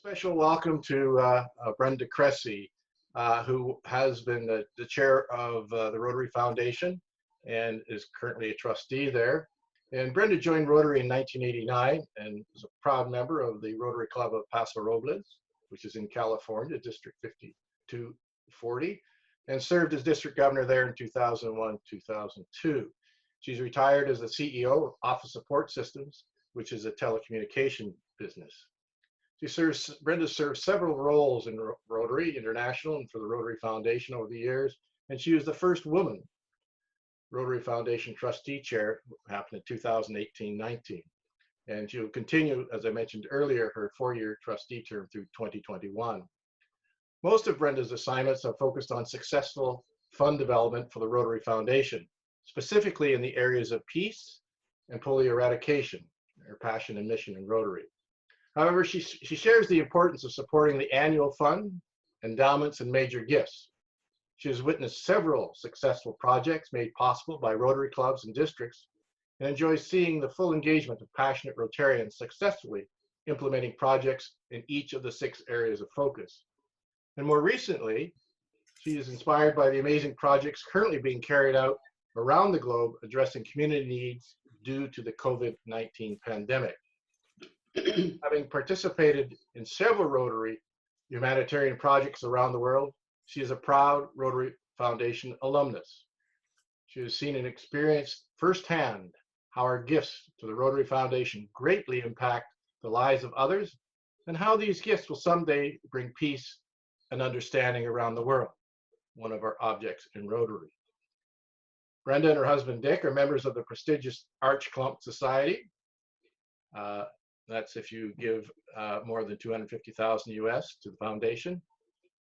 Special welcome to Brenda Cressy, who has been the chair of the Rotary Foundation and is currently a trustee there. And Brenda joined Rotary in 1989 and is a proud member of the Rotary Club of Paso Robles, which is in California, District 5240, and served as district governor there in 2001-2002. She's retired as the CEO of Office Support Systems, which is a telecommunication business. Brenda served several roles in Rotary International and for the Rotary Foundation over the years, and she was the first woman Rotary Foundation trustee chair, happened in 2018-19. And she will continue, as I mentioned earlier, her 4-year trustee term through 2021. Most of Brenda's assignments have focused on successful fund development for the Rotary Foundation, specifically in the areas of peace and polio eradication, her passion and mission in Rotary. However, she shares the importance of supporting the annual fund, endowments, and major gifts. She has witnessed several successful projects made possible by Rotary clubs and districts, and enjoys seeing the full engagement of passionate Rotarians successfully implementing projects in each of the 6 areas of focus. And more recently, she is inspired by the amazing projects currently being carried out around the globe addressing community needs due to the COVID-19 pandemic. Having participated in several Rotary humanitarian projects around the world, she is a proud Rotary Foundation alumnus. She has seen and experienced firsthand how our gifts to the Rotary Foundation greatly impact the lives of others, and how these gifts will someday bring peace and understanding around the world, one of our objects in Rotary. Brenda and her husband Dick are members of the prestigious Arch Clump Society. That's if you give more than $250,000 US to the foundation.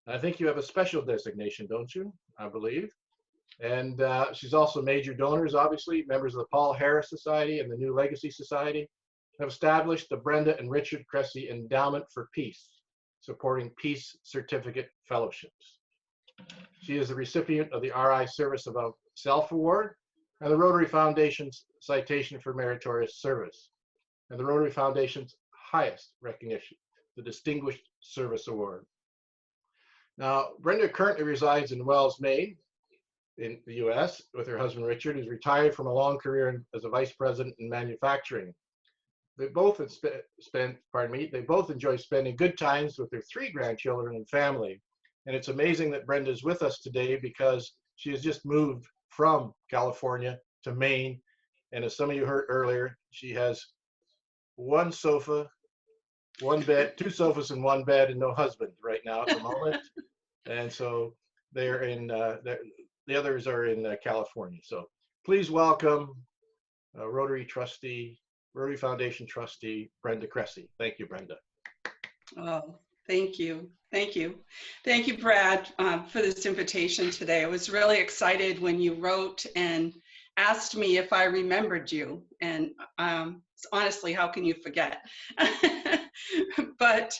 I think you have a special designation, don't you? I believe. And she's also major donors, obviously, members of the Paul Harris Society and the New Legacy Society have established the Brenda and Richard Cressy Endowment for Peace, supporting Peace Certificate Fellowships. She is the recipient of the RI Service Above Self Award and the Rotary Foundation's Citation for Meritorious Service, and the Rotary Foundation's highest recognition, the Distinguished Service Award. Now, Brenda currently resides in Wells, Maine, in the US, with her husband Richard, who's retired from a long career as a vice president in manufacturing. They both enjoy spending good times with their 3 grandchildren and family. And it's amazing that Brenda is with us today because she has just moved from California to Maine. And as some of you heard earlier, she has 1 sofa, 1 bed, 2 sofas and 1 bed, and no husband right now at the moment. And so they're in, the others are in California. So please welcome Rotary Foundation trustee, Brenda Cressy. Thank you, Brenda. Oh, thank you. Thank you. Thank you, Brad, for this invitation today. I was really excited when you wrote and asked me if I remembered you. And honestly, how can you forget? But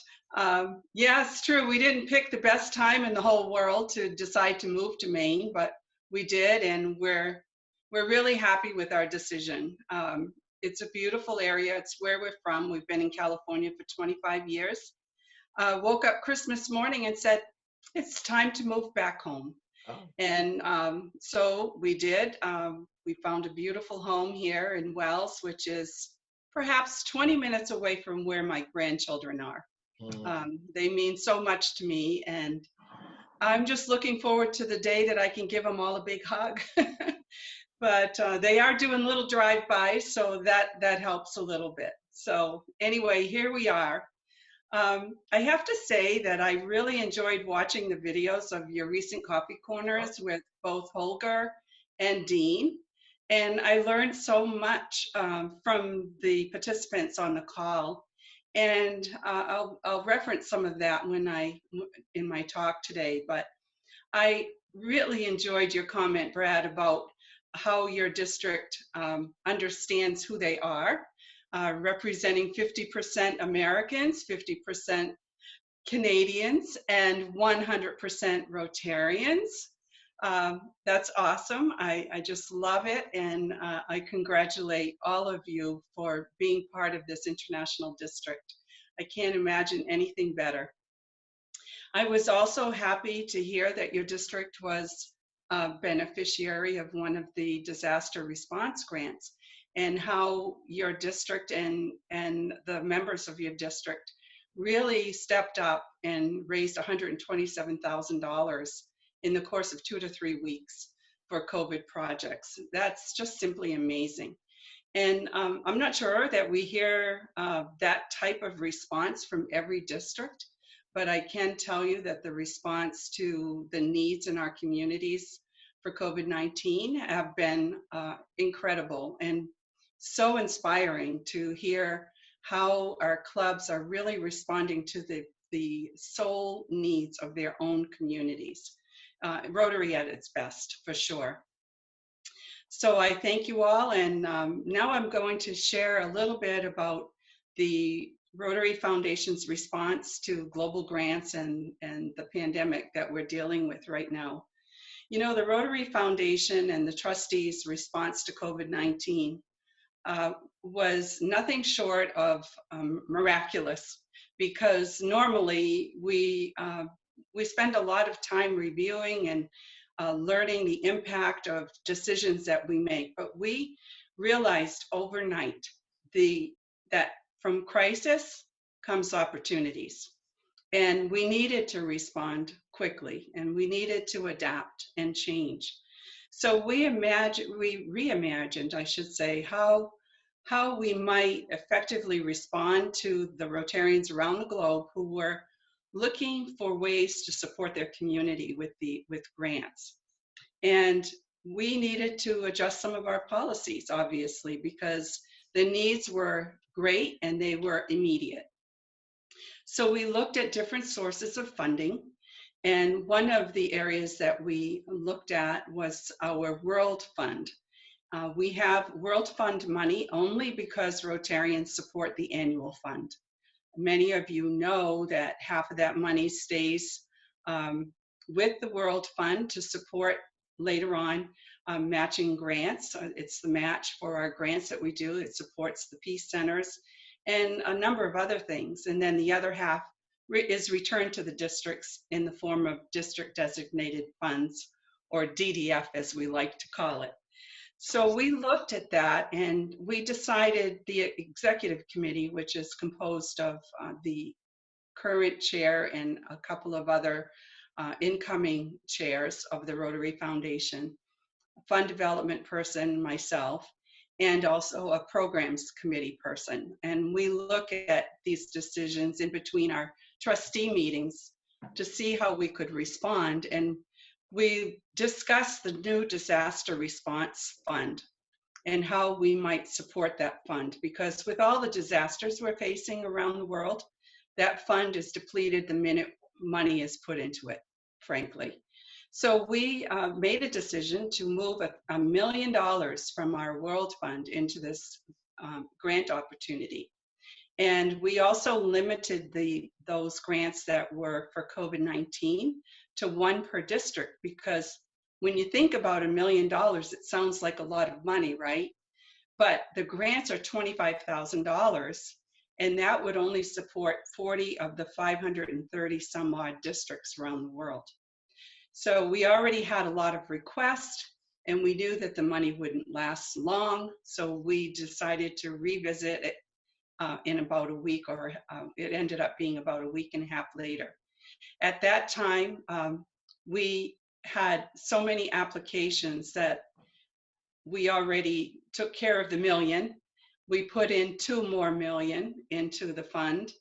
yeah, it's true. We didn't pick the best time in the whole world to decide to move to Maine, but we did, and we're really happy with our decision. It's a beautiful area. It's where we're from. We've been in California for 25 years. Woke up Christmas morning and said, it's time to move back home. Oh. And so we did. We found a beautiful home here in Wells, which is perhaps 20 minutes away from where my grandchildren are. They mean so much to me, and I'm just looking forward to the day that I can give them all a big hug. But they are doing little drive-bys, so that helps a little bit. So anyway, here we are. I have to say that I really enjoyed watching the videos of your recent coffee corners with both Holger and Dean. And I learned so much from the participants on the call. And I'll reference some of that in my talk today. But I really enjoyed your comment, Brad, about how your district understands who they are, representing 50% Americans, 50% Canadians, and 100% Rotarians. That's awesome. I just love it, and I congratulate all of you for being part of this international district. I can't imagine anything better. I was also happy to hear that your district was a beneficiary of one of the disaster response grants, and how your district and the members of your district really stepped up and raised $127,000 in the course of 2 to 3 weeks for COVID projects. That's just simply amazing. And I'm not sure that we hear that type of response from every district, but I can tell you that the response to the needs in our communities for COVID-19 have been incredible and so inspiring to hear how our clubs are really responding to the sole needs of their own communities. Rotary at its best, for sure. So I thank you all, and now I'm going to share a little bit about the Rotary Foundation's response to global grants and the pandemic that we're dealing with right now. You know, the Rotary Foundation and the trustees' response to COVID-19 was nothing short of miraculous, because normally we spend a lot of time reviewing and learning the impact of decisions that we make, but we realized overnight that from crisis comes opportunities, and we needed to respond quickly, and we needed to adapt and change. So we reimagined, I should say, how we might effectively respond to the Rotarians around the globe who were looking for ways to support their community with grants. And we needed to adjust some of our policies, obviously, because the needs were great and they were immediate. So we looked at different sources of funding, and one of the areas that we looked at was our World Fund. We have World Fund money only because Rotarians support the annual fund. Many of you know that half of that money stays with the World Fund to support later on matching grants. It's the match for our grants that we do. It supports the peace centers and a number of other things. And then the other half is returned to the districts in the form of district designated funds, or DDF as we like to call it. So we looked at that, and we decided the executive committee, which is composed of the current chair and a couple of other incoming chairs of the Rotary Foundation, a fund development person, myself, and also a programs committee person. And we look at these decisions in between our trustee meetings to see how we could respond. And we discussed the new disaster response fund and how we might support that fund, because with all the disasters we're facing around the world, that fund is depleted the minute money is put into it, frankly. So we made a decision to move $1 million from our World Fund into this grant opportunity. And we also limited those grants that were for COVID-19 to 1 per district, because when you think about $1 million, it sounds like a lot of money, right? But the grants are $25,000, and that would only support 40 of the 530 some odd districts around the world. So we already had a lot of requests, and we knew that the money wouldn't last long. So we decided to revisit it in about a week, or it ended up being about a week and a half later. At that time, we had so many applications that we already took care of the $1 million. We put in $2 more million into the fund.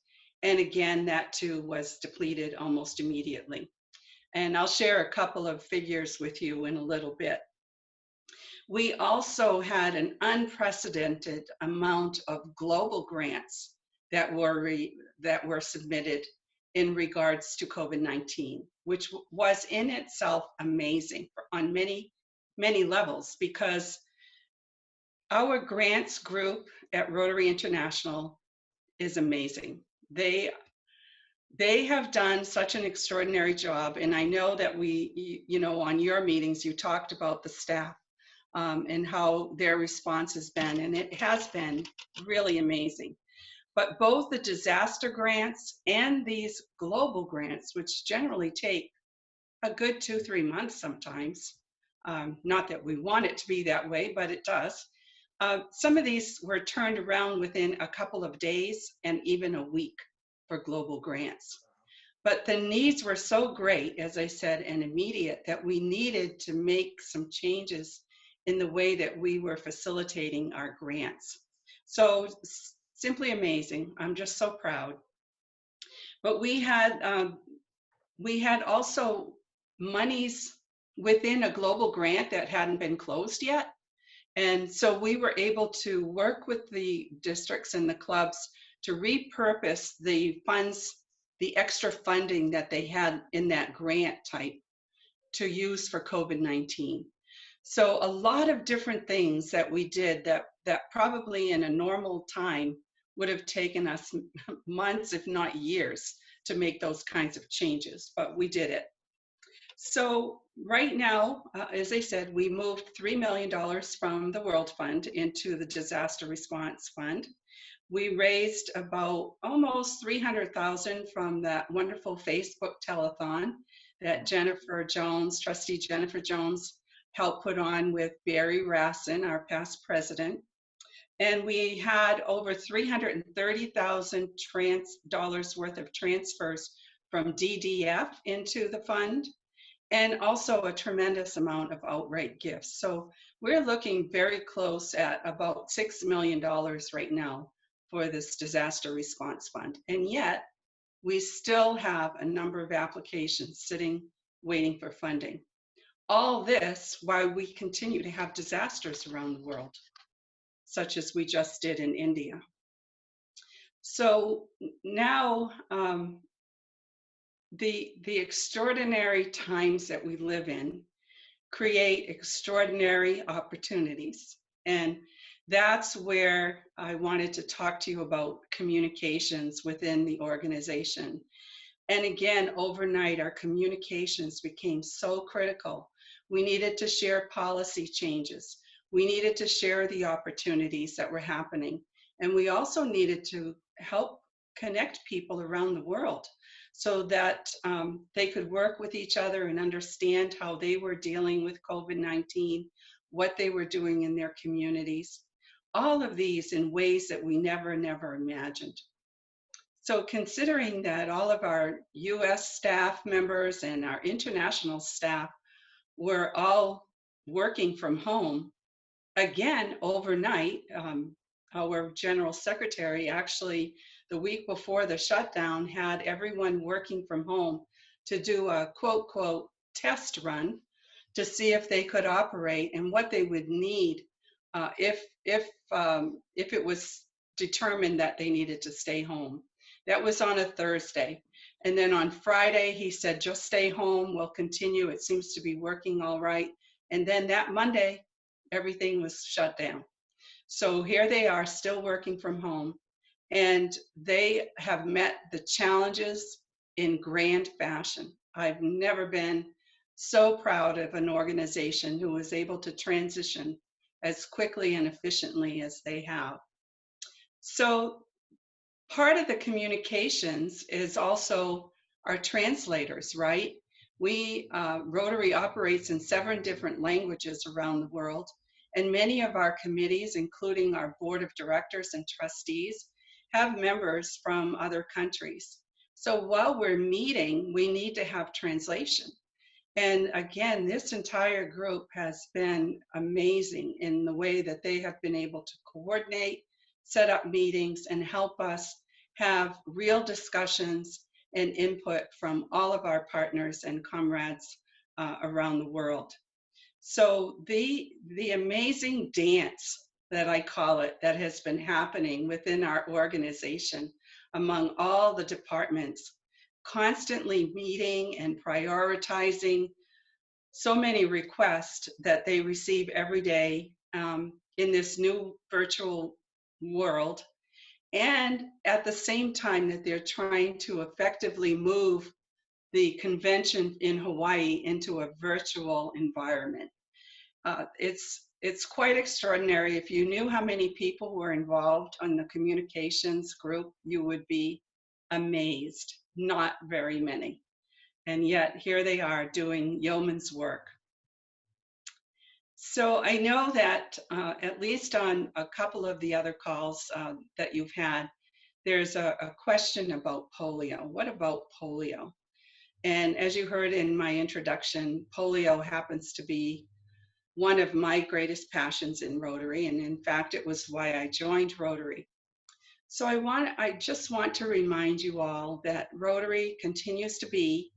And again, that too was depleted almost immediately. And I'll share a couple of figures with you in a little bit. We also had an unprecedented amount of global grants that were submitted in regards to COVID-19, which was in itself amazing on many, many levels, because our grants group at Rotary International is amazing. They have done such an extraordinary job, and I know that on your meetings, you talked about the staff and how their response has been, and it has been really amazing. But both the disaster grants and these global grants, which generally take a good 2-3 months sometimes, not that we want it to be that way, but it does. Some of these were turned around within a couple of days and even a week for global grants. But the needs were so great, as I said, and immediate, that we needed to make some changes in the way that we were facilitating our grants. So simply amazing. I'm just so proud. But we had also monies within a global grant that hadn't been closed yet. And so we were able to work with the districts and the clubs to repurpose the funds, the extra funding that they had in that grant type to use for COVID-19. So a lot of different things that we did that probably in a normal time would have taken us months, if not years, to make those kinds of changes, but we did it. So right now, as I said, we moved $3 million from the World Fund into the Disaster Response Fund. We raised about almost $300,000 from that wonderful Facebook telethon that Jennifer Jones, Trustee Jennifer Jones, helped put on with Barry Rassin, our past president. And we had over $330,000 worth of transfers from DDF into the fund, and also a tremendous amount of outright gifts. So we're looking very close at about $6 million right now for this disaster response fund. And yet we still have a number of applications sitting, waiting for funding. All this while we continue to have disasters around the world, such as we just did in India. So now, the extraordinary times that we live in create extraordinary opportunities. And that's where I wanted to talk to you about communications within the organization. And again, overnight, our communications became so critical. We needed to share policy changes. We needed to share the opportunities that were happening. And we also needed to help connect people around the world so that they could work with each other and understand how they were dealing with COVID-19, what they were doing in their communities, all of these in ways that we never imagined. So considering that all of our US staff members and our international staff were all working from home, again, overnight, our general secretary actually, the week before the shutdown, had everyone working from home to do a quote test run to see if they could operate and what they would need if it was determined that they needed to stay home. That was on a Thursday. And then on Friday, he said, just stay home, we'll continue. It seems to be working all right. And then that Monday, everything was shut down. So here they are still working from home, and they have met the challenges in grand fashion. I've never been so proud of an organization who was able to transition as quickly and efficiently as they have. So part of the communications is also our translators, right? Rotary operates in 7 different languages around the world, and many of our committees, including our board of directors and trustees, have members from other countries. So while we're meeting, we need to have translation. And again, this entire group has been amazing in the way that they have been able to coordinate, set up meetings, and help us have real discussions and input from all of our partners and comrades around the world. So the amazing dance, that I call it, that has been happening within our organization among all the departments, constantly meeting and prioritizing so many requests that they receive every day in this new virtual world. And at the same time that they're trying to effectively move the convention in Hawaii into a virtual environment. It's It's quite extraordinary. If you knew how many people were involved on the communications group, you would be amazed. Not very many. And yet here they are doing yeoman's work. So I know that at least on a couple of the other calls that you've had, there's a question about polio. What about polio? And as you heard in my introduction, polio happens to be one of my greatest passions in Rotary. And in fact, it was why I joined Rotary. So I just want to remind you all that polio continues to be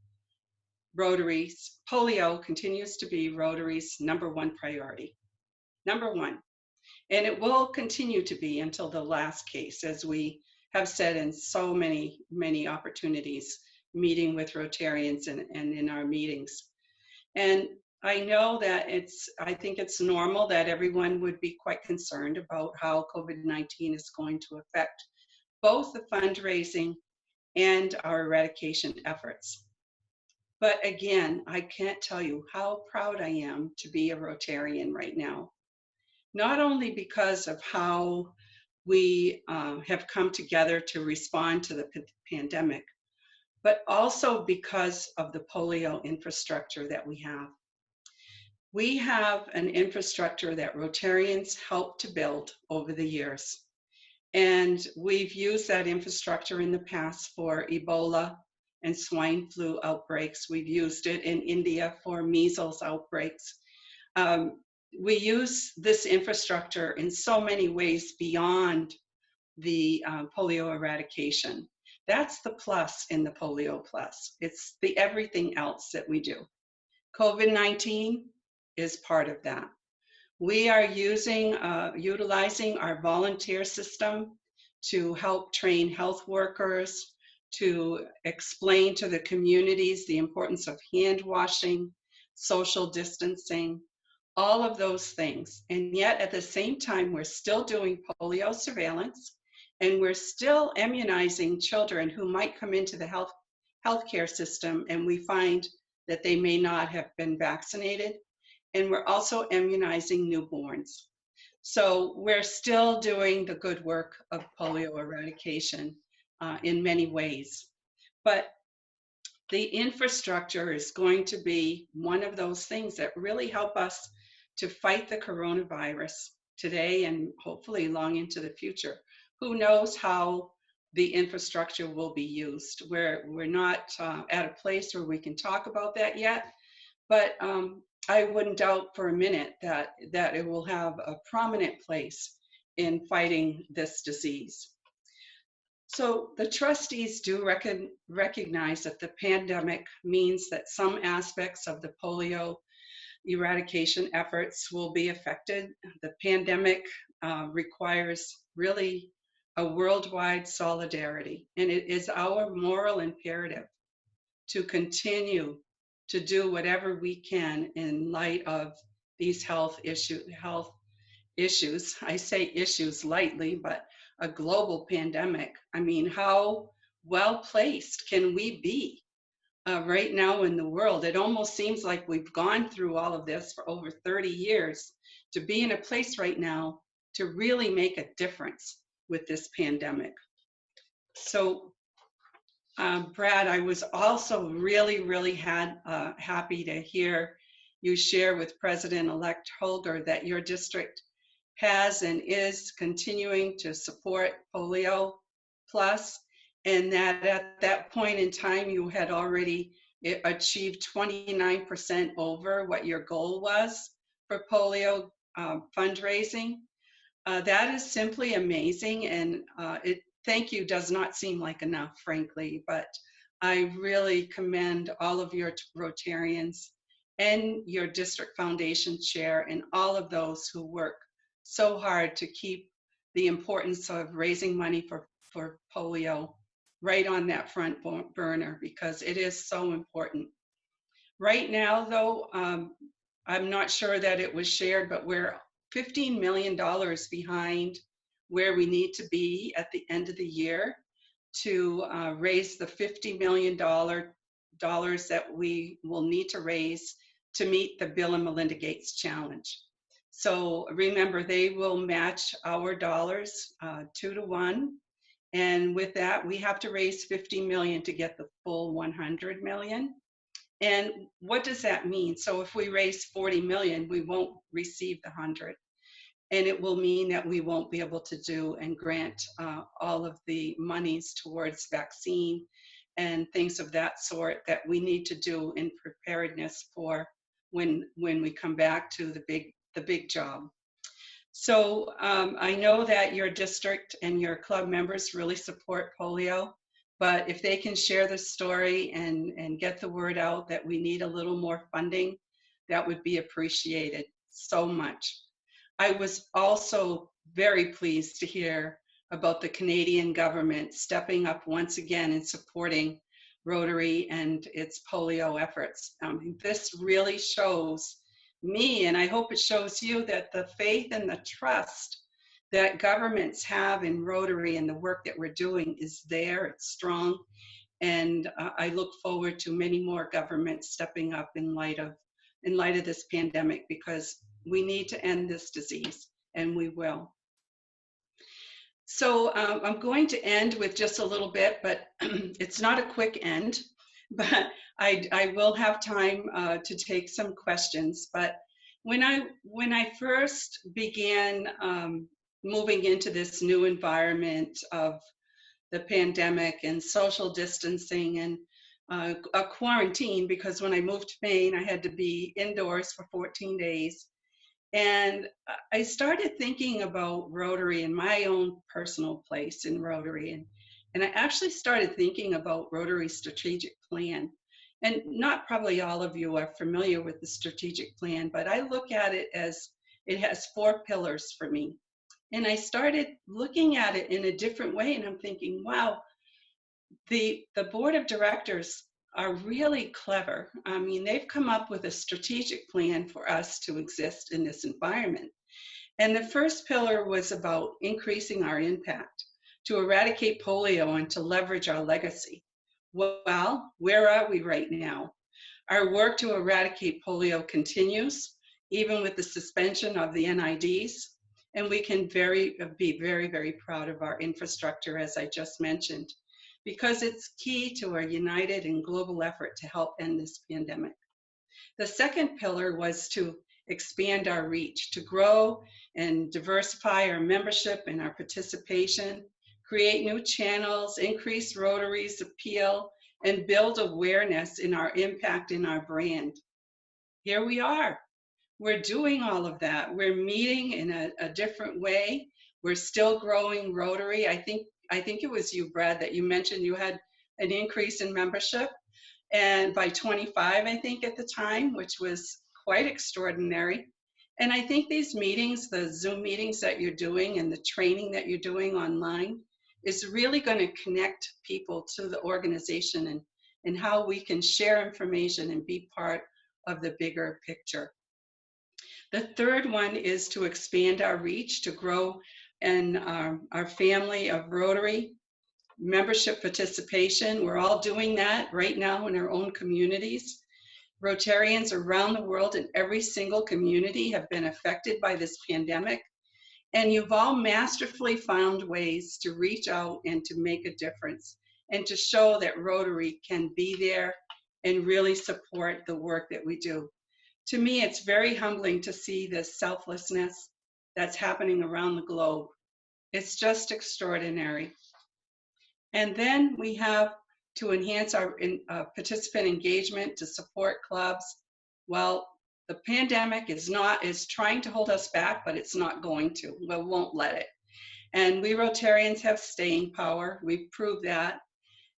Rotary's #1 priority. #1. And it will continue to be until the last case, as we have said in so many opportunities, meeting with Rotarians and in our meetings. And I know that I think it's normal that everyone would be quite concerned about how COVID-19 is going to affect both the fundraising and our eradication efforts. But again, I can't tell you how proud I am to be a Rotarian right now. Not only because of how we have come together to respond to the pandemic, but also because of the polio infrastructure that we have. We have an infrastructure that Rotarians helped to build over the years. And we've used that infrastructure in the past for Ebola and swine flu outbreaks. We've used it in India for measles outbreaks. We use this infrastructure in so many ways beyond the polio eradication. That's the plus in the polio plus. It's the everything else that we do. COVID-19 is part of that. We are utilizing our volunteer system to help train health workers, to explain to the communities the importance of hand washing, social distancing, all of those things. And yet at the same time, we're still doing polio surveillance, and we're still immunizing children who might come into the healthcare system, and we find that they may not have been vaccinated. And we're also immunizing newborns. So we're still doing the good work of polio eradication in many ways. But the infrastructure is going to be one of those things that really help us to fight the coronavirus today and hopefully long into the future. Who knows how the infrastructure will be used? We're not at a place where we can talk about that yet, but I wouldn't doubt for a minute that it will have a prominent place in fighting this disease. So the trustees do recognize that the pandemic means that some aspects of the polio eradication efforts will be affected. The pandemic requires really a worldwide solidarity, and it is our moral imperative to continue to do whatever we can in light of these health issues. I say issues lightly, but a global pandemic. I mean, how well placed can we be right now in the world? It almost seems like we've gone through all of this for over 30 years to be in a place right now to really make a difference with this pandemic. So Brad, I was also really happy to hear you share with President-elect Holger that your district has and is continuing to support Polio Plus, and that at that point in time you had already achieved 29% over what your goal was for polio fundraising. That is simply amazing, and thank you does not seem like enough, frankly, but I really commend all of your Rotarians and your district foundation chair and all of those who work so hard to keep the importance of raising money for polio right on that front burner, because it is so important. Right now, though, I'm not sure that it was shared, but we're $15 million behind where we need to be at the end of the year to raise the $50 million that we will need to raise to meet the Bill and Melinda Gates Challenge. So remember, they will match our dollars 2 to 1. And with that, we have to raise 50 million to get the full 100 million. And what does that mean? So if we raise 40 million, we won't receive the 100. And it will mean that we won't be able to do and grant all of the monies towards vaccine and things of that sort that we need to do in preparedness for when we come back to the big job. So I know that your district and your club members really support polio, but if they can share the story and get the word out that we need a little more funding, that would be appreciated so much. I was also very pleased to hear about the Canadian government stepping up once again and supporting Rotary and its polio efforts. This really shows me, and I hope it shows you, that the faith and the trust that governments have in Rotary and the work that we're doing is there, it's strong, and I look forward to many more governments stepping up in light of this pandemic, because we need to end this disease, and we will. So I'm going to end with just a little bit, but it's not a quick end, but I will have time to take some questions. But when I first began moving into this new environment of the pandemic and social distancing and a quarantine, because when I moved to Maine, I had to be indoors for 14 days. And I started thinking about Rotary and my own personal place in Rotary. And I actually started thinking about Rotary's strategic plan. And not probably all of you are familiar with the strategic plan, but I look at it as it has 4 pillars for me. And I started looking at it in a different way. And I'm thinking, wow, the board of directors are really clever. I mean, they've come up with a strategic plan for us to exist in this environment. And the first pillar was about increasing our impact, to eradicate polio and to leverage our legacy. Well, where are we right now? Our work to eradicate polio continues, even with the suspension of the NIDs. And we can be very, very proud of our infrastructure, as I just mentioned, because it's key to our united and global effort to help end this pandemic. The second pillar was to expand our reach, to grow and diversify our membership and our participation, create new channels, increase Rotary's appeal, and build awareness in our impact in our brand. Here we are. We're doing all of that. We're meeting in a different way. We're still growing Rotary. I think it was you, Brad, that you mentioned you had an increase in membership, and by 25, I think at the time, which was quite extraordinary. And I think these meetings, the Zoom meetings that you're doing and the training that you're doing online, is really going to connect people to the organization and how we can share information and be part of the bigger picture. The third one is to expand our reach, to grow in our family of Rotary membership participation. We're all doing that right now in our own communities. Rotarians around the world in every single community have been affected by this pandemic. And you've all masterfully found ways to reach out and to make a difference and to show that Rotary can be there and really support the work that we do. To me, it's very humbling to see this selflessness that's happening around the globe. It's just extraordinary. And then we have to enhance our participant engagement, to support clubs. Well, the pandemic is trying to hold us back, but it's not going to. We won't let it. And we Rotarians have staying power. We've proved that.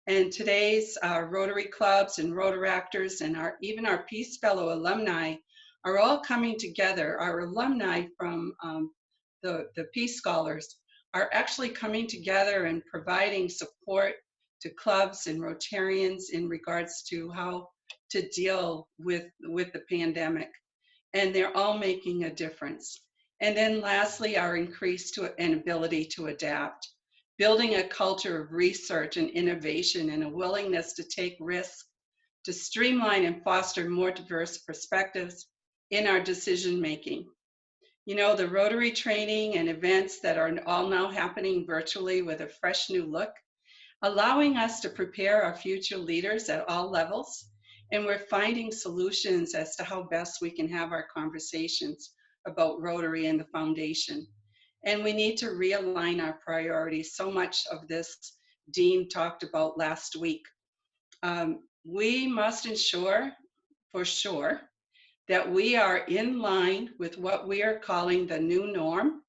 And today's Rotary clubs and Rotaractors and even our Peace Fellow alumni are all coming together. Our alumni from the Peace Scholars are actually coming together and providing support to clubs and Rotarians in regards to how to deal with the pandemic. And they're all making a difference. And then lastly, our increased ability to adapt, building a culture of research and innovation and a willingness to take risks, to streamline and foster more diverse perspectives in our decision making. You know, the Rotary training and events that are all now happening virtually with a fresh new look, allowing us to prepare our future leaders at all levels. And we're finding solutions as to how best we can have our conversations about Rotary and the foundation. And we need to realign our priorities. So much of this Dean talked about last week. We must ensure, for sure, that we are in line with what we are calling the new norm.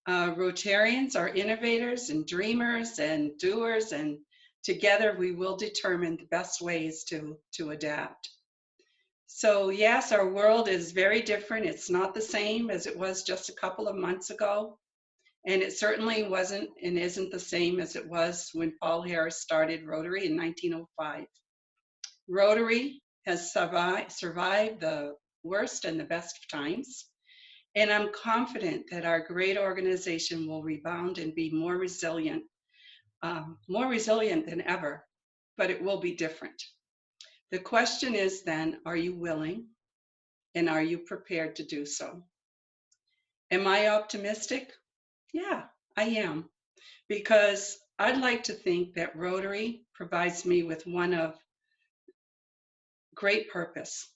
Rotarians are innovators and dreamers and doers, and together we will determine the best ways to adapt. So yes, our world is very different. It's not the same as it was just a couple of months ago. And it certainly wasn't and isn't the same as it was when Paul Harris started Rotary in 1905. Rotary has survived the worst and the best of times. And I'm confident that our great organization will rebound and be more resilient than ever, but it will be different. The question is then, are you willing and are you prepared to do so? Am I optimistic? Yeah, I am, because I'd like to think that Rotary provides me with one of great purpose.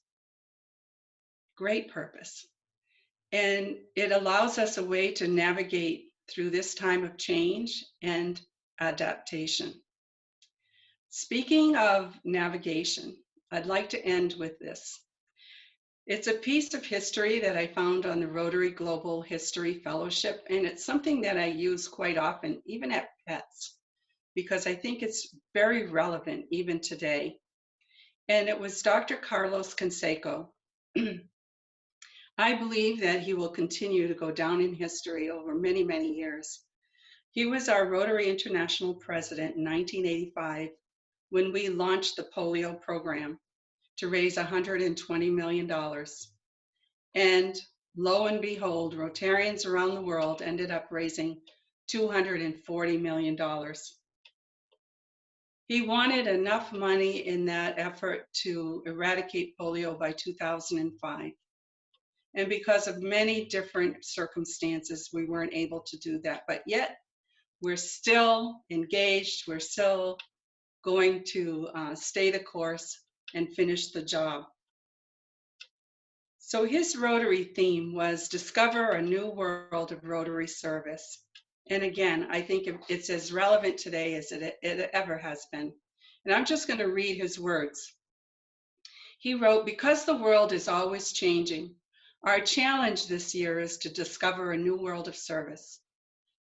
And it allows us a way to navigate through this time of change and adaptation. Speaking of navigation, I'd like to end with this. It's a piece of history that I found on the Rotary Global History Fellowship, and it's something that I use quite often, even at PETS, because I think it's very relevant even today. And it was Dr. Carlos Canseco. I believe that he will continue to go down in history over many, many years. He was our Rotary International president in 1985 when we launched the polio program to raise $120 million. And lo and behold, Rotarians around the world ended up raising $240 million. He wanted enough money in that effort to eradicate polio by 2005. And because of many different circumstances, we weren't able to do that. But yet, we're still engaged. We're still going to stay the course and finish the job. So his Rotary theme was discover a new world of Rotary service. And again, I think it's as relevant today as it ever has been. And I'm just going to read his words. He wrote, because the world is always changing, our challenge this year is to discover a new world of service,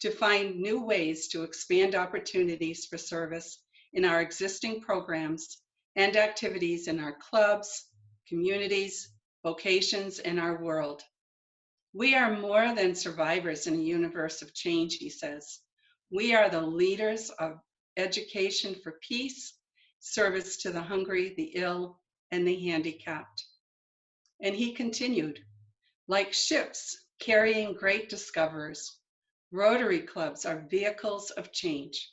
to find new ways to expand opportunities for service in our existing programs and activities in our clubs, communities, vocations, and our world. We are more than survivors in a universe of change, he says. We are the leaders of education for peace, service to the hungry, the ill, and the handicapped. And he continued, like ships carrying great discoverers, Rotary clubs are vehicles of change.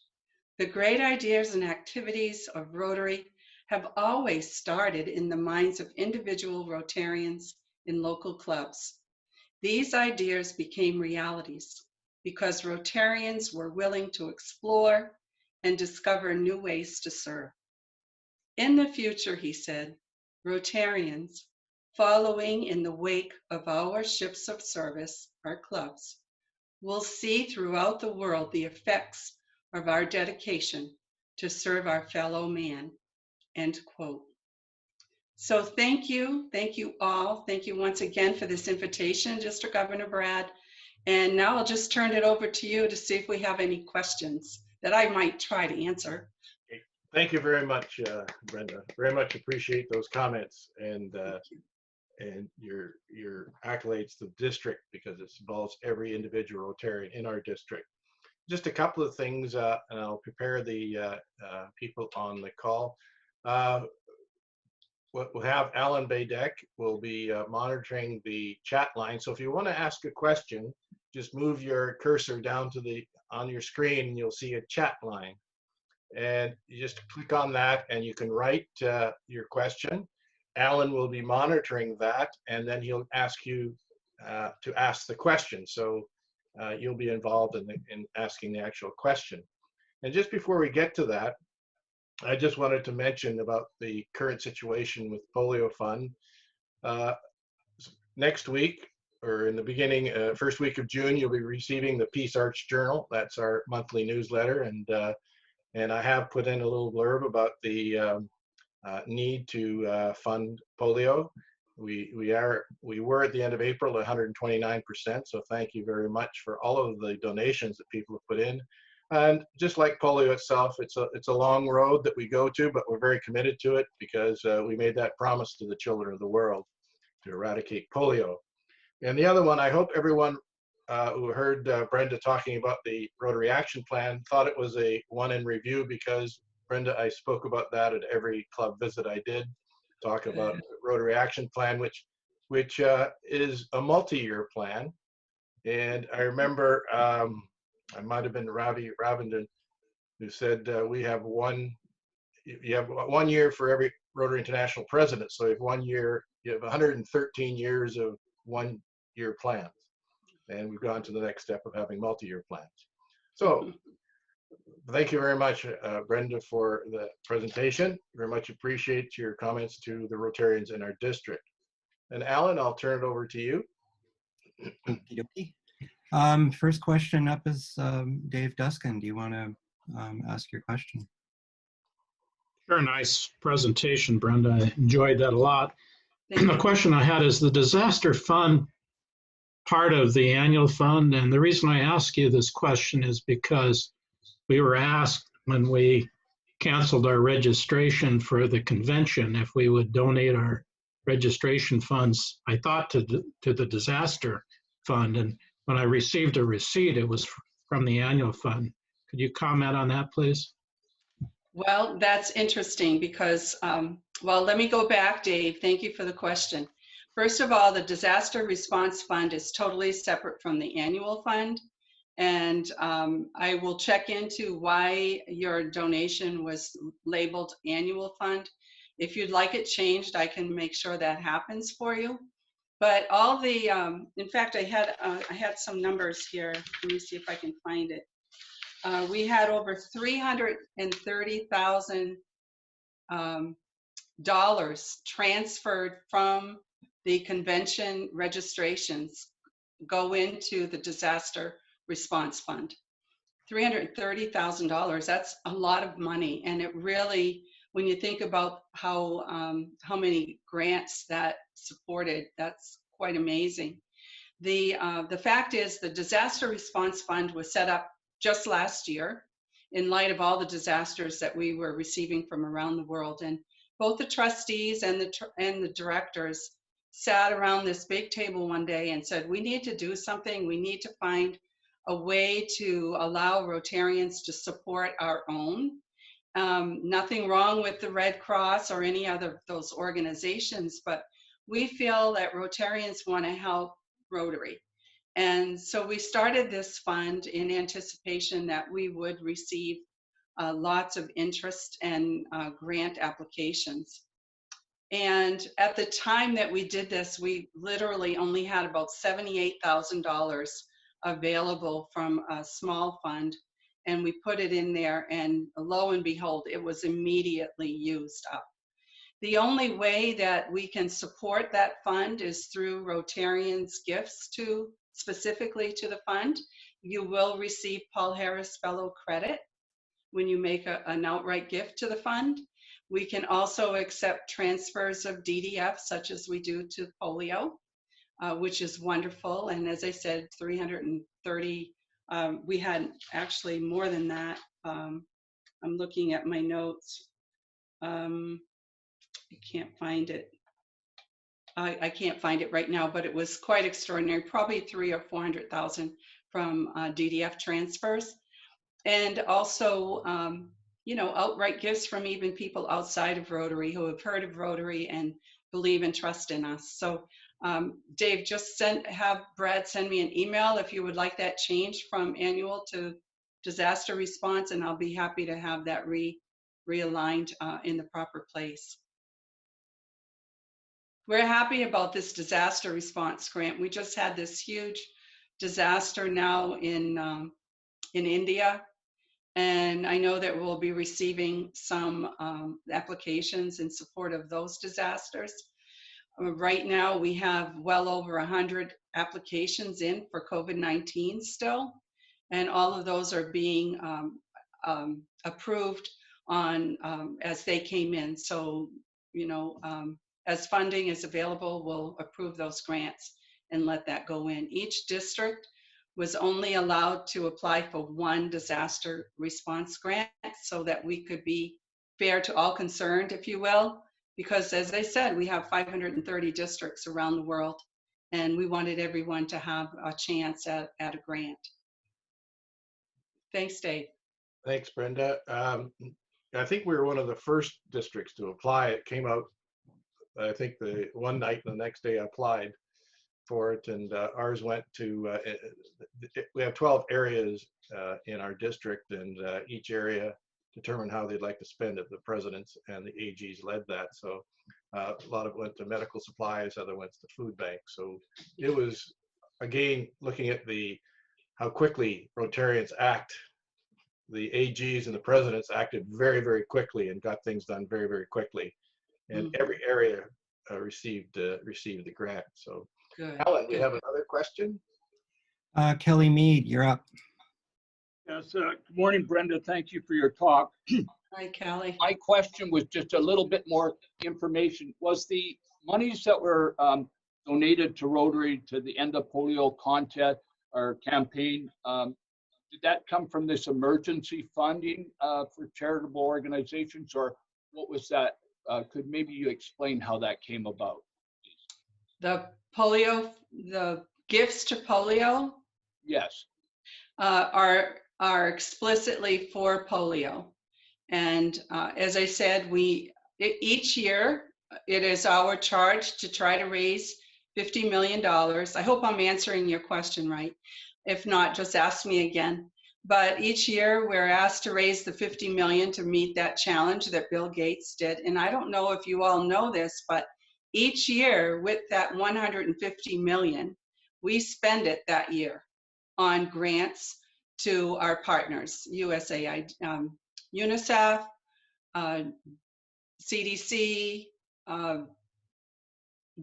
The great ideas and activities of Rotary have always started in the minds of individual Rotarians in local clubs. These ideas became realities because Rotarians were willing to explore and discover new ways to serve. In the future, he said, Rotarians, following in the wake of our ships of service, our clubs, will see throughout the world the effects of our dedication to serve our fellow man, end quote. So thank you all. Thank you once again for this invitation, District Governor Brad. And now I'll just turn it over to you to see if we have any questions that I might try to answer. Thank you very much, Brenda. Very much appreciate those comments and your accolades to the district, because it involves every individual Rotarian in our district. Just a couple of things, and I'll prepare the people on the call. We'll have Alan Baydek will be monitoring the chat line. So if you want to ask a question, just move your cursor down to on your screen and you'll see a chat line. And you just click on that and you can write your question. Alan will be monitoring that, and then he'll ask you to ask the question. So you'll be involved in asking the actual question. And just before we get to that, I just wanted to mention about the current situation with Polio Fund. Next week, or in the beginning, first week of June, you'll be receiving the Peace Arch Journal. That's our monthly newsletter, and I have put in a little blurb about the need to fund polio. We were at the end of April at 129%. So thank you very much for all of the donations that people have put in. And just like polio itself, it's a long road that we go to, but we're very committed to it because we made that promise to the children of the world to eradicate polio. And the other one, I hope everyone who heard Brenda talking about the Rotary Action Plan thought it was a one in review, because Brenda, I spoke about that at every club visit I did, talk about Rotary Action Plan, which is a multi-year plan. And I remember, I might have been Ravi Ravindran who said you have 1 year for every Rotary International president. So if 1 year, you have 113 years of 1 year plans. And we've gone to the next step of having multi-year plans. So thank you very much, Brenda, for the presentation. Very much appreciate your comments to the Rotarians in our district. And Alan, I'll turn it over to you. First question up is Dave Duskin. Do you want to ask your question? Sure, nice presentation, Brenda. I enjoyed that a lot. The question I had is the disaster fund part of the annual fund? And the reason I ask you this question is because we were asked when we canceled our registration for the convention if we would donate our registration funds, I thought to the disaster fund. And when I received a receipt, it was from the annual fund. Could you comment on that, please? Well, that's interesting because, well, let me go back, Dave. Thank you for the question. First of all, the Disaster Response Fund is totally separate from the annual fund. And I will check into why your donation was labeled annual fund. If you'd like it changed, I can make sure that happens for you. But all the, in fact, I had some numbers here. Let me see if I can find it. We had over $330,000 transferred from the convention registrations go into the Disaster Response Fund. $330,000, that's a lot of money. And it really, when you think about how many grants that supported, that's quite amazing. The fact is the Disaster Response Fund was set up just last year in light of all the disasters that we were receiving from around the world. And both the trustees and the directors sat around this big table one day and said, we need to do something. We need to find a way to allow Rotarians to support our own. Nothing wrong with the Red Cross or any other of those organizations, but we feel that Rotarians want to help Rotary. And so we started this fund in anticipation that we would receive lots of interest and grant applications. And at the time that we did this, we literally only had about $78,000 available from a small fund. And we put it in there, and lo and behold, it was immediately used up. The only way that we can support that fund is through Rotarians' gifts specifically to the fund. You will receive Paul Harris Fellow credit when you make an outright gift to the fund. We can also accept transfers of DDF, such as we do to polio, which is wonderful. And as I said, 330, we had actually more than that. I'm looking at my notes. I can't find it. I can't find it right now, but it was quite extraordinary, probably 300,000 or 400,000 from DDF transfers. And also, you know, outright gifts from even people outside of Rotary who have heard of Rotary and believe and trust in us. So Dave, just have Brad send me an email if you would like that changed from annual to disaster response, and I'll be happy to have that realigned in the proper place. we're happy about this disaster response grant. We just had this huge disaster now in India, and I know that we'll be receiving some applications in support of those disasters. Right now, we have well over 100 applications in for COVID-19 still, and all of those are being approved on as they came in. So, you know, as funding is available, we'll approve those grants and let that go in. Each district was only allowed to apply for one disaster response grant so that we could be fair to all concerned, if you will, because as I said, we have 530 districts around the world, and we wanted everyone to have a chance at a grant. Thanks, Dave. Thanks, Brenda. I think we were one of the first districts to apply. It came out, I think, the one night, and the next day I applied for it, and ours went to, we have 12 areas in our district, and each area determined how they'd like to spend it. The presidents and the AGs led that, so a lot of it went to medical supplies, other went to food banks. So it was, again, looking at how quickly Rotarians act. The AGs and the presidents acted very, very quickly and got things done very, very quickly, and every area received the grant. So, Good. Alan, we have another question. Kelly Mead, you're up. Yes, good morning, Brenda. Thank you for your talk. Hi, Kelly. My question was just a little bit more information. Was the monies that were donated to Rotary to the End of Polio contest or campaign, did that come from this emergency funding for charitable organizations, or what was that? Could maybe you explain how that came about? The gifts to polio? Yes. Are explicitly for polio. And as I said, each year, it is our charge to try to raise $50 million. I hope I'm answering your question right. If not, just ask me again. But each year, we're asked to raise the $50 million to meet that challenge that Bill Gates did. And I don't know if you all know this, but each year with that $150 million, we spend it that year on grants to our partners, USAID, UNICEF, CDC,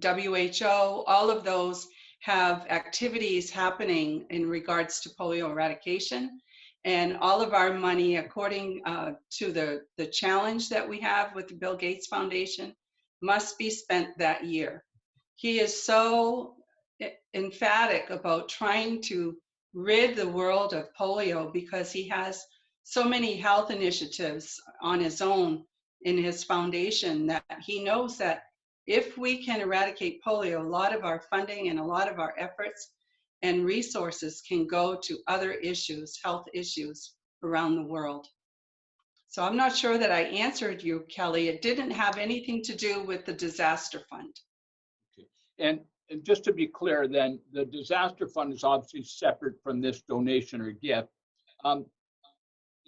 WHO, all of those have activities happening in regards to polio eradication. And all of our money, according to the challenge that we have with the Bill Gates Foundation, must be spent that year. He is so emphatic about trying to rid the world of polio because he has so many health initiatives on his own in his foundation that he knows that if we can eradicate polio, a lot of our funding and a lot of our efforts and resources can go to other issues, health issues around the world. So I'm not sure that I answered you, Kelly. It didn't have anything to do with the disaster fund. Okay. And just to be clear, then, the disaster fund is obviously separate from this donation or gift.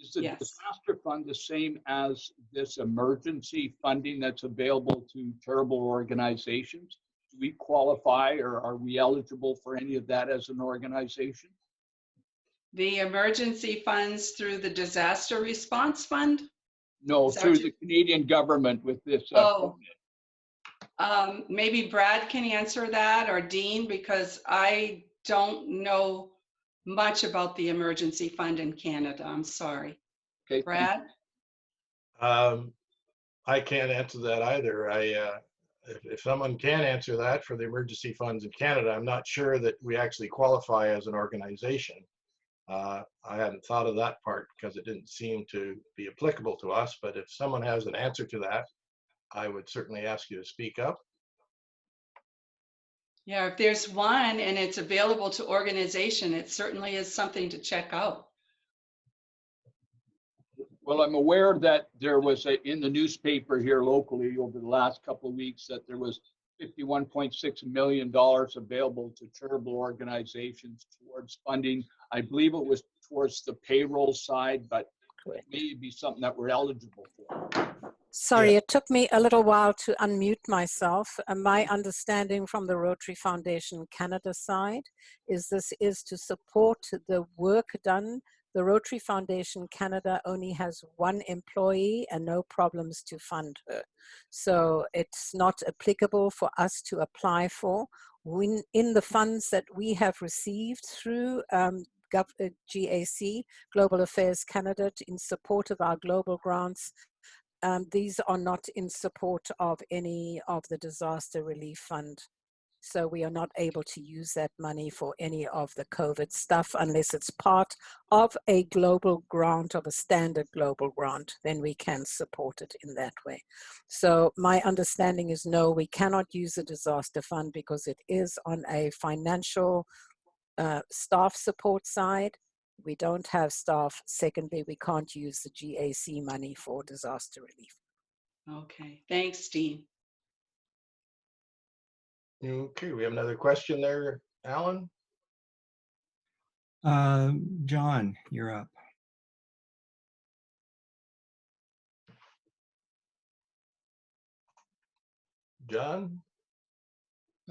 Is the disaster fund the same as this emergency funding that's available to charitable organizations? Do we qualify, or are we eligible for any of that as an organization? The emergency funds through the disaster response fund? No, through the Canadian government with this. Maybe Brad can answer that, or Dean, because I don't know much about the emergency fund in Canada. I'm sorry. Okay, Brad? I can't answer that either. If someone can answer that for the emergency funds in Canada, I'm not sure that we actually qualify as an organization. I hadn't thought of that part because it didn't seem to be applicable to us, but if someone has an answer to that, I would certainly ask you to speak up. Yeah, if there's one and it's available to organization, it certainly is something to check out. Well, I'm aware that there was in the newspaper here locally over the last couple of weeks that there was $51.6 million available to charitable organizations towards funding. I believe it was towards the payroll side, but correct. may be something that we're eligible for. Sorry, Yeah. it took me a little while to unmute myself. My understanding from the Rotary Foundation Canada side is this is to support the work done. The Rotary Foundation Canada only has one employee and no problems to fund her. So it's not applicable for us to apply for. When, in the funds that we have received through GAC, Global Affairs Canada, in support of our global grants, these are not in support of any of the disaster relief fund. So we are not able to use that money for any of the COVID stuff unless it's part of a global grant, of a standard global grant, then we can support it in that way. So my understanding is no, we cannot use the disaster fund because it is on a financial staff support side. We don't have staff. Secondly, we can't use the GAC money for disaster relief. Okay, thanks, Dean. Okay, we have another question there, Alan. John, you're up. John?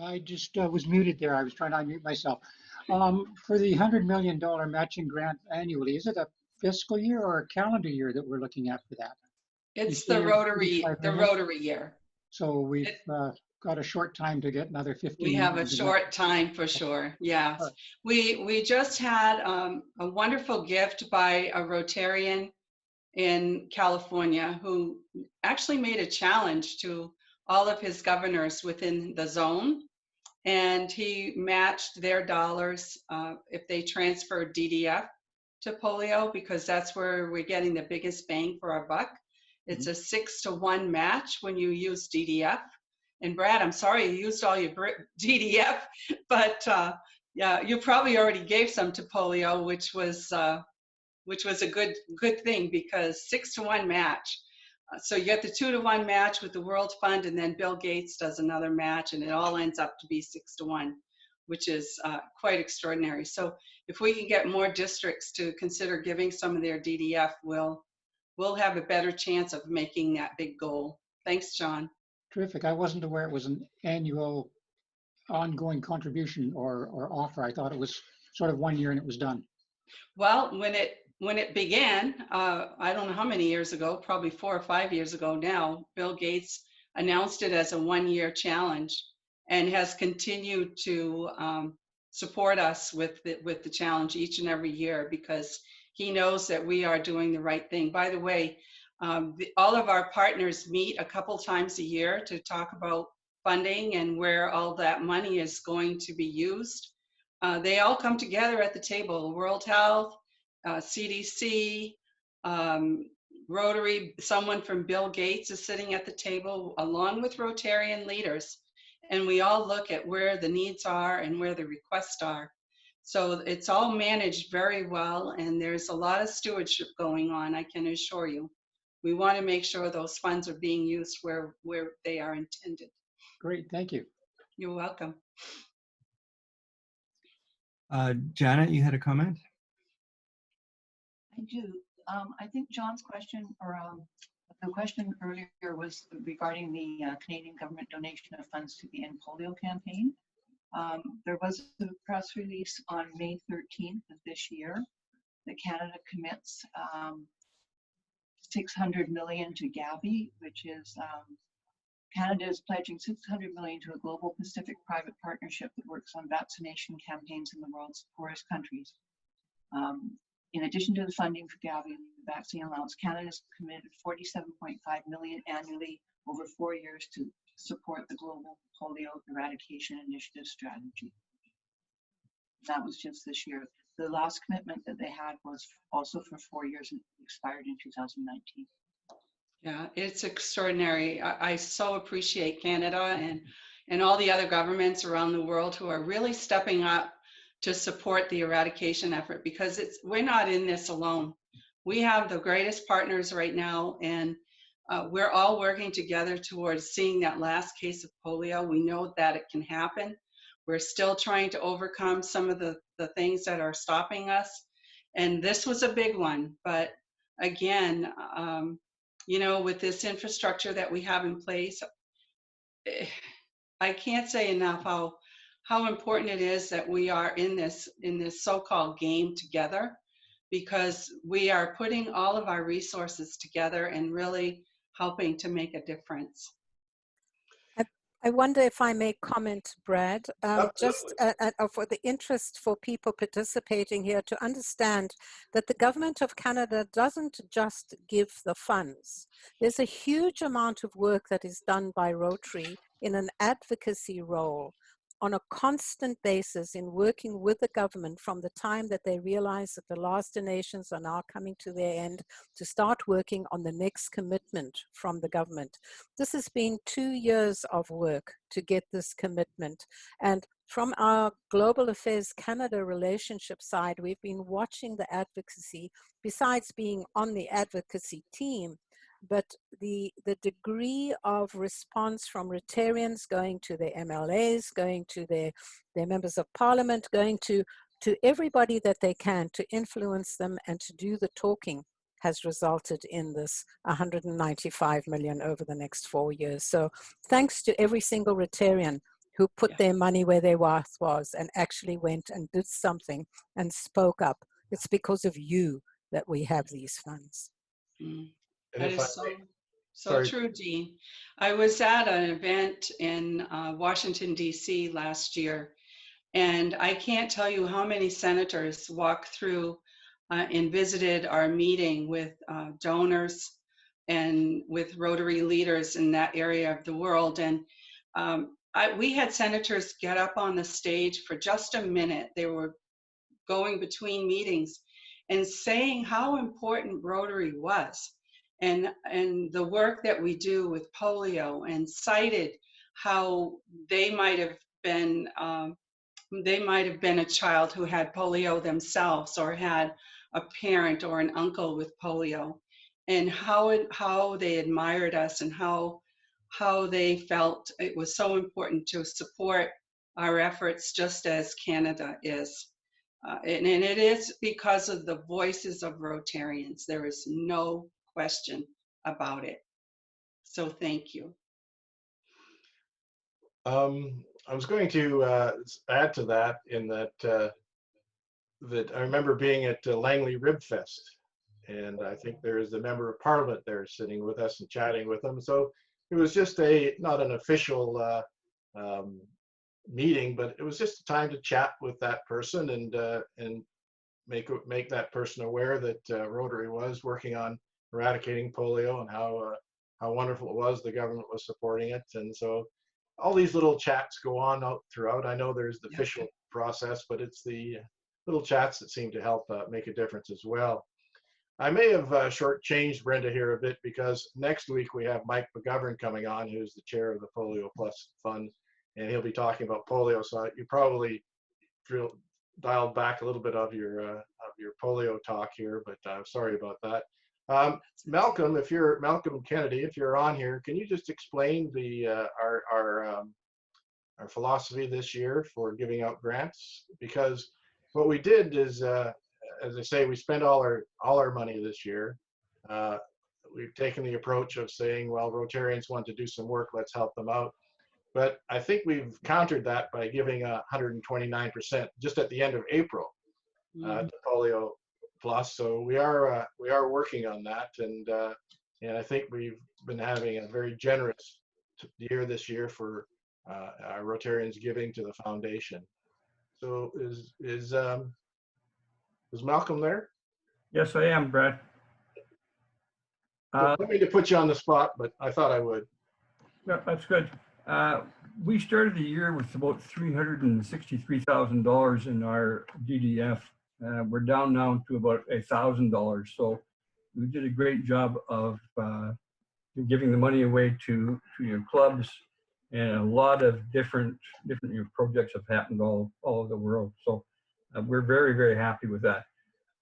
I just was muted there. I was trying to unmute myself. For the $100 million matching grant annually, is it a fiscal year or a calendar year that we're looking at for that? It's You the say Rotary, 35 the million? Rotary year. So we've got a short time to get another 15 We have a million. short time for sure. Yes. We just had a wonderful gift by a Rotarian in California who actually made a challenge to all of his governors within the zone. And he matched their dollars if they transferred DDF to polio, because that's where we're getting the biggest bang for our buck. It's a 6-to-1 match when you use DDF. And Brad, I'm sorry you used all your DDF, but yeah, you probably already gave some to polio, which was a good thing, because 6-to-1 match. So you get the 2-to-1 match with the World Fund, and then Bill Gates does another match, and it all ends up to be 6-to-1, which is quite extraordinary. So if we can get more districts to consider giving some of their DDF, we'll have a better chance of making that big goal. Thanks, John. Terrific. I wasn't aware it was an annual ongoing contribution or offer. I thought it was sort of 1 year and it was done. Well, when it began, I don't know how many years ago, probably 4 or 5 years ago now, Bill Gates announced it as a 1-year challenge and has continued to support us with the challenge each and every year, because he knows that we are doing the right thing. By the way, all of our partners meet a couple times a year to talk about funding and where all that money is going to be used. They all come together at the table: World Health, CDC, Rotary. Someone from Bill Gates is sitting at the table along with Rotarian leaders, and we all look at where the needs are and where the requests are. So it's all managed very well, and there's a lot of stewardship going on, I can assure you. We want to make sure those funds are being used where they are intended. Great, thank you. You're welcome. Janet, you had a comment? I do. I think John's question, or the question earlier, was regarding the Canadian government donation of funds to the End Polio campaign. There was a press release on May 13th of this year that Canada commits $600 million to Gavi, which is Canada is pledging $600 million to a global Pacific private partnership that works on vaccination campaigns in the world's poorest countries. In addition to the funding for Gavi vaccine allowance, Canada has committed $47.5 million annually over 4 years to support the global polio eradication initiative strategy. That was just this year. The last commitment that they had was also for 4 years and expired in 2019. Yeah, it's extraordinary. I so appreciate Canada and all the other governments around the world who are really stepping up to support the eradication effort, because we're not in this alone. We have the greatest partners right now, and we're all working together towards seeing that last case of polio. We know that it can happen. We're still trying to overcome some of the things that are stopping us. And this was a big one, but again, you know, with this infrastructure that we have in place, I can't say enough how important it is that we are in this so-called game together, because we are putting all of our resources together and really helping to make a difference. I wonder if I may comment, Brad, just for the interest for people participating here to understand that the government of Canada doesn't just give the funds. There's a huge amount of work that is done by Rotary in an advocacy role on a constant basis in working with the government from the time that they realize that the last donations are now coming to their end to start working on the next commitment from the government. This has been 2 years of work to get this commitment. And from our Global Affairs Canada relationship side, we've been watching the advocacy, besides being on the advocacy team, but the degree of response from Rotarians going to their MLAs, going to their members of parliament, going to everybody that they can to influence them and to do the talking has resulted in this 195 million over the next 4 years. So thanks to every single Rotarian who put their money where their mouth was and actually went and did something and spoke up. It's because of you that we have these funds. Mm. That is so true, Dean. I was at an event in Washington, D.C. last year, and I can't tell you how many senators walked through and visited our meeting with donors and with Rotary leaders in that area of the world. And we had senators get up on the stage for just a minute. They were going between meetings and saying how important Rotary was. And the work that we do with polio, and cited how they might have been a child who had polio themselves, or had a parent or an uncle with polio, and how they admired us, and how they felt it was so important to support our efforts, just as Canada is. And it is because of the voices of Rotarians. There is no question about it. So thank you. I was going to add to that, in that that I remember being at Langley Rib Fest, and I think there is a member of Parliament there sitting with us and chatting with them. So it was just not an official meeting, but it was just a time to chat with that person and make that person aware that Rotary was working on eradicating polio, and how wonderful it was the government was supporting it. And so all these little chats go on out throughout. I know there's the official process, but it's the little chats that seem to help make a difference as well. I may have shortchanged Brenda here a bit, because next week we have Mike McGovern coming on, who's the chair of the Polio Plus Fund, and he'll be talking about polio. So you probably dialed back a little bit of your polio talk here, but I'm sorry about that. Malcolm Kennedy, if you're on here, can you just explain our philosophy this year for giving out grants? Because what we did is, as I say, we spent all our money this year. We've taken the approach of saying, well, Rotarians want to do some work, let's help them out. But I think we've countered that by giving 129% just at the end of April to Polio Plus. So we are working on that, and I think we've been having a very generous year this year for our Rotarians giving to the foundation. So is Malcolm there? Yes, I am, Brad. I don't mean to put you on the spot, but I thought I would. Yeah, that's good. We started the year with about $363,000 in our DDF. We're down now to about $1,000. So we did a great job of giving the money away to your clubs, and a lot of different projects have happened all over the world. So we're very, very happy with that.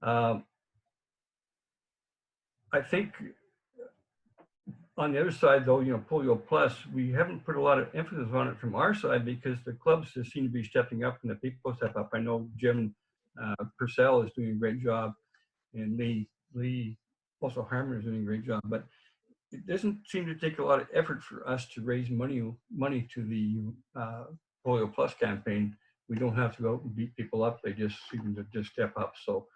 I think on the other side, though, Polio Plus, we haven't put a lot of emphasis on it from our side, because the clubs just seem to be stepping up and the people step up. I know Jim Purcell is doing a great job, and Lee also Harmon is doing a great job, but it doesn't seem to take a lot of effort for us to raise money to the Polio Plus campaign. We don't have to go out and beat people up. They just seem to just step up. So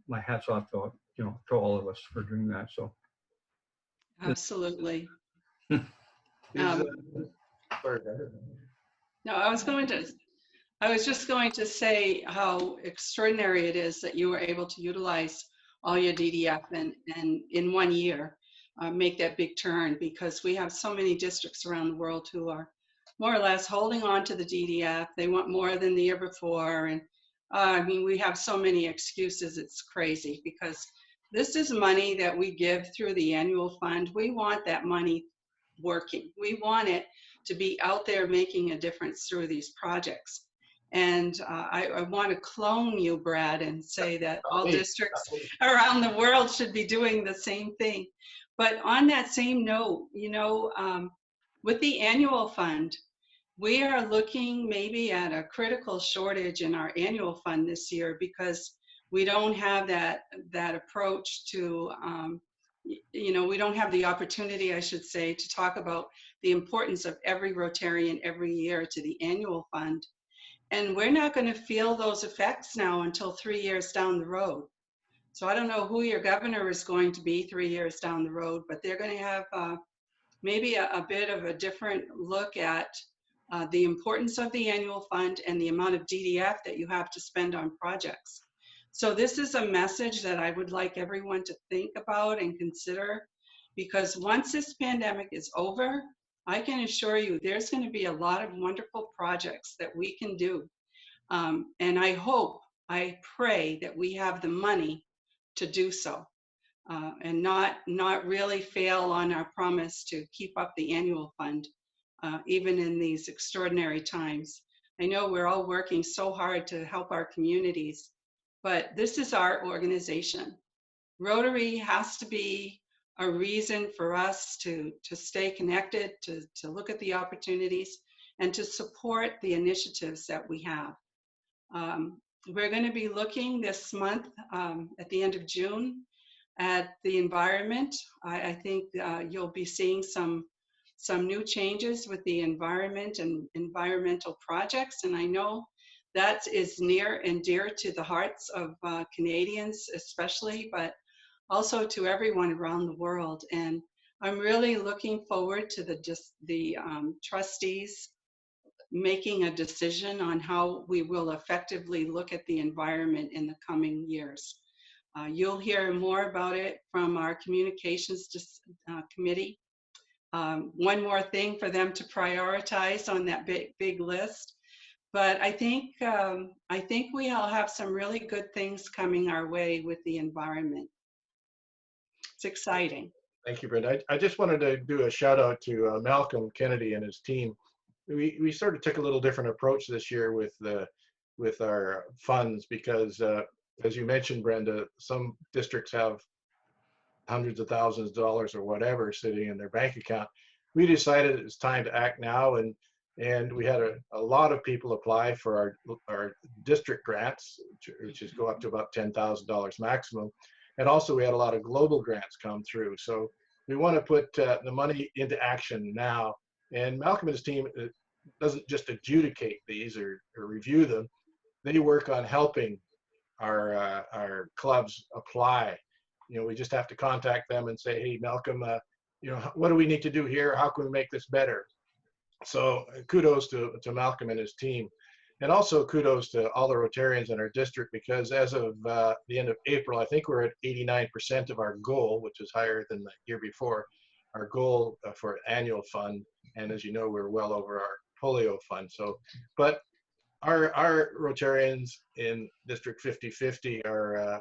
my hat's off to, to all of us for doing that. So Absolutely. Sorry, No, I was just going to say how extraordinary it is that you were able to utilize all your DDF and in 1 year make that big turn, because we have so many districts around the world who are more or less holding on to the DDF. They want more than the year before. And I mean, we have so many excuses. It's crazy, because this is money that we give through the annual fund. We want that money working. We want it to be out there making a difference through these projects. And I want to clone you, Brad, and say that all districts around the world should be doing the same thing. But on that same note, with the annual fund, we are looking maybe at a critical shortage in our annual fund this year, because we don't have that approach to, we don't have the opportunity, I should say, to talk about the importance of every Rotarian every year to the annual fund. And we're not going to feel those effects now until 3 years down the road. So I don't know who your governor is going to be 3 years down the road, but they're going to have maybe a bit of a different look at the importance of the annual fund and the amount of DDF that you have to spend on projects. So this is a message that I would like everyone to think about and consider, because once this pandemic is over, I can assure you there's going to be a lot of wonderful projects that we can do. And I pray that we have the money to do so, and not really fail on our promise to keep up the annual fund, even in these extraordinary times. I know we're all working so hard to help our communities, but this is our organization. Rotary has to be a reason for us to stay connected, to look at the opportunities, and to support the initiatives that we have. We're going to be looking this month at the end of June at the environment. I think you'll be seeing some new changes with the environment and environmental projects, and I know that is near and dear to the hearts of Canadians especially, but also to everyone around the world. And I'm really looking forward to the trustees making a decision on how we will effectively look at the environment in the coming years. You'll hear more about it from our communications committee. One more thing for them to prioritize on that big list. But I think we all have some really good things coming our way with the environment. It's exciting. Thank you, Brenda. I just wanted to do a shout out to Malcolm Kennedy and his team. We sort of took a little different approach this year with our funds, because as you mentioned, Brenda, some districts have hundreds of thousands of dollars or whatever sitting in their bank account. We decided it was time to act now, and we had a lot of people apply for our district grants, which go up to about $10,000 maximum. And also we had a lot of global grants come through. So we want to put the money into action now. And Malcolm and his team doesn't just adjudicate these or review them. They work on helping our clubs apply. We just have to contact them and say, hey, Malcolm, what do we need to do here? How can we make this better? So kudos to Malcolm and his team. And also kudos to all the Rotarians in our district, because as of the end of April, I think we're at 89% of our goal, which is higher than the year before, our goal for annual fund. And as you know, we're well over our polio fund. So, but our Rotarians in District 5050 are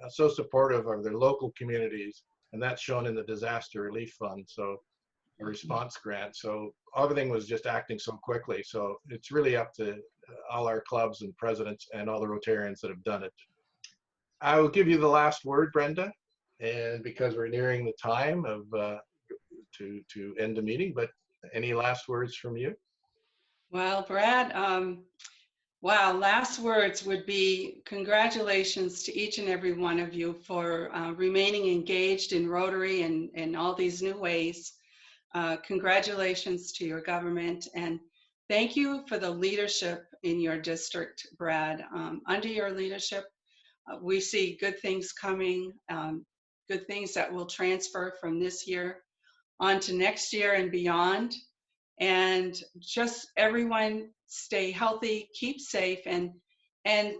so supportive of their local communities, and that's shown in the disaster relief fund. So a response grant. So everything was just acting so quickly. So it's really up to all our clubs and presidents and all the Rotarians that have done it. I will give you the last word, Brenda, and because we're nearing the time of to end the meeting, but any last words from you? Well, Brad, Wow, last words would be congratulations to each and every one of you for remaining engaged in Rotary and in all these new ways. Congratulations to your government, and thank you for the leadership in your district, Brad. Under your leadership, we see good things coming, good things that will transfer from this year on to next year and beyond. And just everyone stay healthy, keep safe, and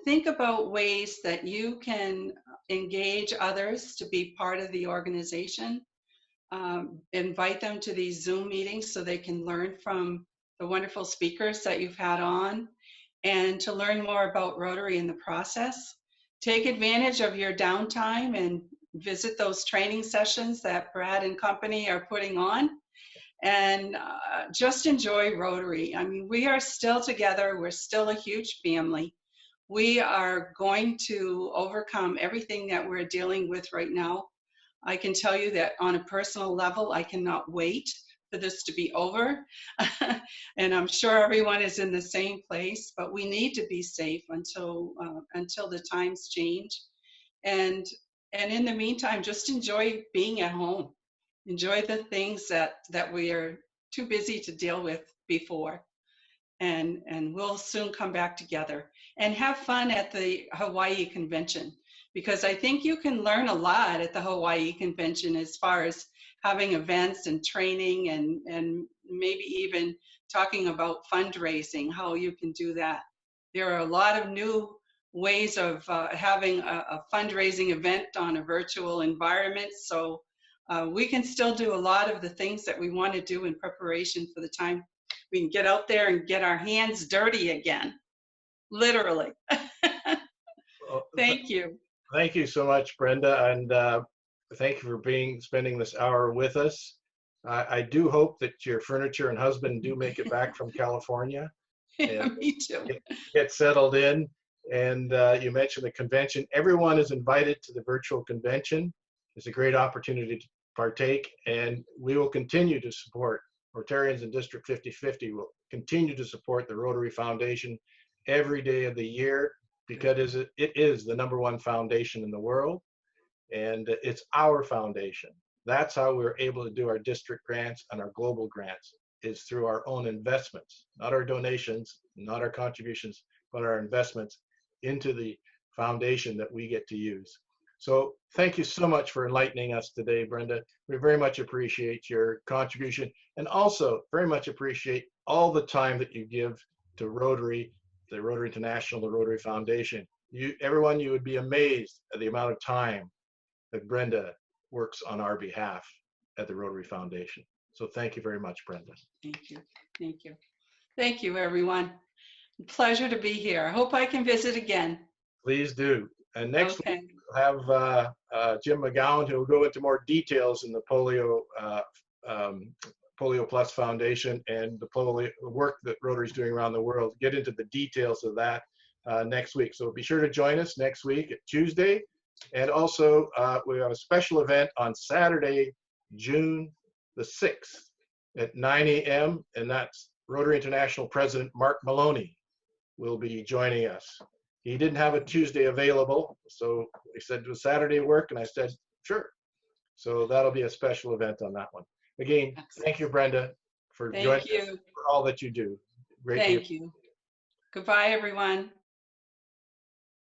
think about ways that you can engage others to be part of the organization. Invite them to these Zoom meetings so they can learn from the wonderful speakers that you've had on, and to learn more about Rotary in the process. Take advantage of your downtime and visit those training sessions that Brad and company are putting on, and just enjoy Rotary. I mean, we are still together. We're still a huge family. We are going to overcome everything that we're dealing with right now. I can tell you that on a personal level, I cannot wait for this to be over. And I'm sure everyone is in the same place, but we need to be safe until the times change. And in the meantime, just enjoy being at home. Enjoy the things that we are too busy to deal with before. And we'll soon come back together and have fun at the Hawaii Convention, because I think you can learn a lot at the Hawaii Convention as far as having events and training, and maybe even talking about fundraising, how you can do that. There are a lot of new ways of having a fundraising event on a virtual environment. So we can still do a lot of the things that we want to do in preparation for the time we can get out there and get our hands dirty again, literally. Thank you. Thank you so much, Brenda, and thank you for spending this hour with us. I do hope that your furniture and husband do make it back from California. Yeah, me too. Get settled in. And you mentioned the convention. Everyone is invited to the virtual convention. It's a great opportunity to partake, and we will continue to support Rotarians in District 5050. Will continue to support the Rotary Foundation every day of the year, because it is the #1 foundation in the world, and it's our foundation. That's how we're able to do our district grants and our global grants, is through our own investments, not our donations, not our contributions, but our investments into the foundation that we get to use. So thank you so much for enlightening us today, Brenda. We very much appreciate your contribution, and also very much appreciate all the time that you give to Rotary, the Rotary International, the Rotary Foundation. Everyone, you would be amazed at the amount of time that Brenda works on our behalf at the Rotary Foundation. So thank you very much, Brenda. Thank you. Thank you. Thank you, everyone. Pleasure to be here. I hope I can visit again. Please do. And next week, we'll have Jim McGowan, who will go into more details in the Polio Plus Foundation and the polio work that Rotary is doing around the world. Get into the details of that next week. So be sure to join us next week at Tuesday. And also, we have a special event on Saturday, June the 6th at 9 a.m. And that's Rotary International President Mark Maloney will be joining us. He didn't have a Tuesday available, so he said, "Does Saturday work?" And I said, "Sure." So that'll be a special event on that one. Again, thank you, Brenda, for joining us, for all that you do. Great. Thank you. Goodbye, everyone.